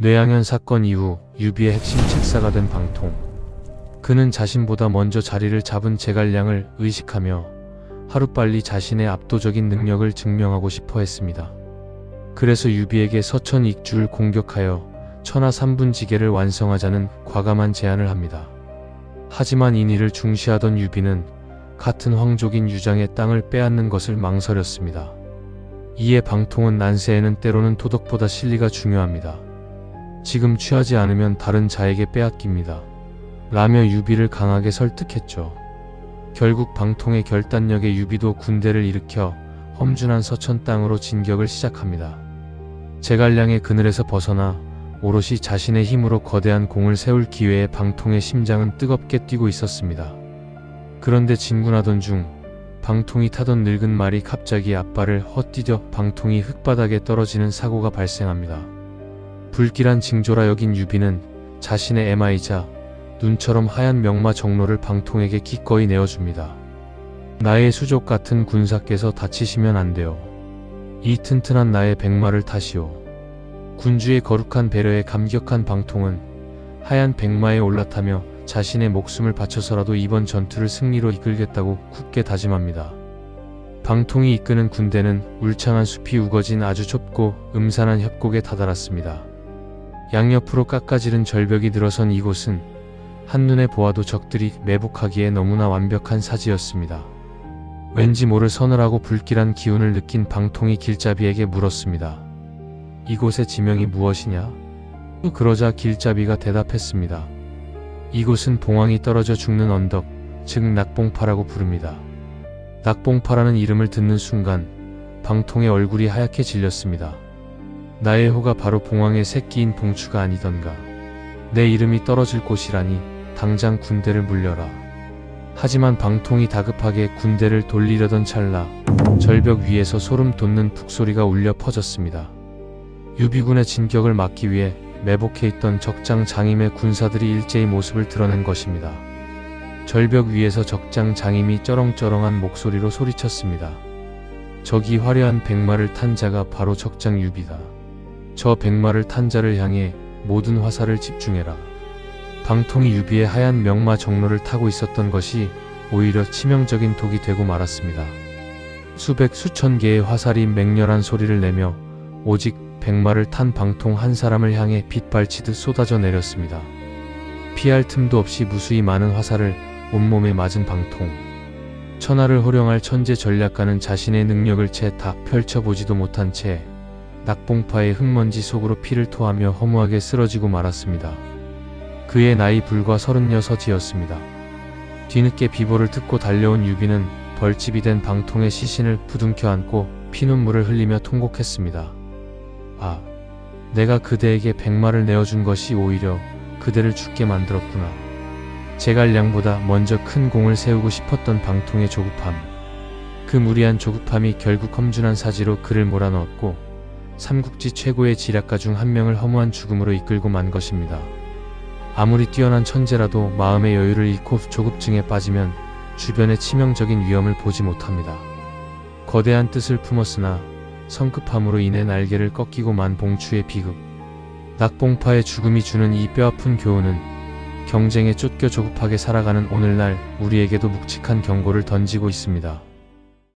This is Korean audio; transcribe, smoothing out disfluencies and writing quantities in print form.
뇌양현 사건 이후 유비의 핵심 책사가 된 방통. 그는 자신보다 먼저 자리를 잡은 제갈량을 의식하며 하루빨리 자신의 압도적인 능력을 증명하고 싶어 했습니다. 그래서 유비에게 서천 익주를 공격하여 천하 3분지계를 완성하자는 과감한 제안을 합니다. 하지만 인의를 중시하던 유비는 같은 황족인 유장의 땅을 빼앗는 것을 망설였습니다. 이에 방통은 난세에는 때로는 도덕보다 실리가 중요합니다. 지금 취하지 않으면 다른 자에게 빼앗깁니다. 라며 유비를 강하게 설득했죠. 결국 방통의 결단력에 유비도 군대를 일으켜 험준한 서천 땅으로 진격을 시작합니다. 제갈량의 그늘에서 벗어나 오롯이 자신의 힘으로 거대한 공을 세울 기회에 방통의 심장은 뜨겁게 뛰고 있었습니다. 그런데 진군하던 중 방통이 타던 늙은 말이 갑자기 앞발을 헛디뎌 방통이 흙바닥에 떨어지는 사고가 발생합니다. 불길한 징조라 여긴 유비는 자신의 애마이자 눈처럼 하얀 명마 정로를 방통에게 기꺼이 내어줍니다. 나의 수족 같은 군사께서 다치시면 안 돼요. 이 튼튼한 나의 백마를 타시오. 군주의 거룩한 배려에 감격한 방통은 하얀 백마에 올라타며 자신의 목숨을 바쳐서라도 이번 전투를 승리로 이끌겠다고 굳게 다짐합니다. 방통이 이끄는 군대는 울창한 숲이 우거진 아주 좁고 음산한 협곡에 다다랐습니다. 양옆으로 깎아지른 절벽이 늘어선 이곳은 한눈에 보아도 적들이 매복하기에 너무나 완벽한 사지였습니다. 왠지 모를 서늘하고 불길한 기운을 느낀 방통이 길잡이에게 물었습니다. 이곳의 지명이 무엇이냐? 그러자 길잡이가 대답했습니다. 이곳은 봉황이 떨어져 죽는 언덕, 즉 낙봉파라고 부릅니다. 낙봉파라는 이름을 듣는 순간 방통의 얼굴이 하얗게 질렸습니다. 나의 호가 바로 봉황의 새끼인 봉추가 아니던가. 내 이름이 떨어질 곳이라니 당장 군대를 물려라. 하지만 방통이 다급하게 군대를 돌리려던 찰나 절벽 위에서 소름 돋는 북소리가 울려 퍼졌습니다. 유비군의 진격을 막기 위해 매복해 있던 적장 장임의 군사들이 일제히 모습을 드러낸 것입니다. 절벽 위에서 적장 장임이 쩌렁쩌렁한 목소리로 소리쳤습니다. 저기 화려한 백마를 탄 자가 바로 적장 유비다. 저 백마를 탄 자를 향해 모든 화살을 집중해라. 방통이 유비의 하얀 명마 정로를 타고 있었던 것이 오히려 치명적인 독이 되고 말았습니다. 수백 수천 개의 화살이 맹렬한 소리를 내며 오직 백마를 탄 방통 한 사람을 향해 빗발치듯 쏟아져 내렸습니다. 피할 틈도 없이 무수히 많은 화살을 온몸에 맞은 방통. 천하를 호령할 천재 전략가는 자신의 능력을 채 다 펼쳐보지도 못한 채 낙봉파의 흙먼지 속으로 피를 토하며 허무하게 쓰러지고 말았습니다. 그의 나이 불과 36이었습니다. 뒤늦게 비보를 듣고 달려온 유비는 벌집이 된 방통의 시신을 부둥켜 안고 피눈물을 흘리며 통곡했습니다. 아, 내가 그대에게 백마를 내어준 것이 오히려 그대를 죽게 만들었구나. 제갈량보다 먼저 큰 공을 세우고 싶었던 방통의 조급함. 그 무리한 조급함이 결국 험준한 사지로 그를 몰아넣었고 삼국지 최고의 지략가 중 한 명을 허무한 죽음으로 이끌고 만 것입니다. 아무리 뛰어난 천재라도 마음의 여유를 잃고 조급증에 빠지면 주변의 치명적인 위험을 보지 못합니다. 거대한 뜻을 품었으나 성급함으로 인해 날개를 꺾이고 만 봉추의 비극. 낙봉파의 죽음이 주는 이 뼈아픈 교훈은 경쟁에 쫓겨 조급하게 살아가는 오늘날 우리에게도 묵직한 경고를 던지고 있습니다.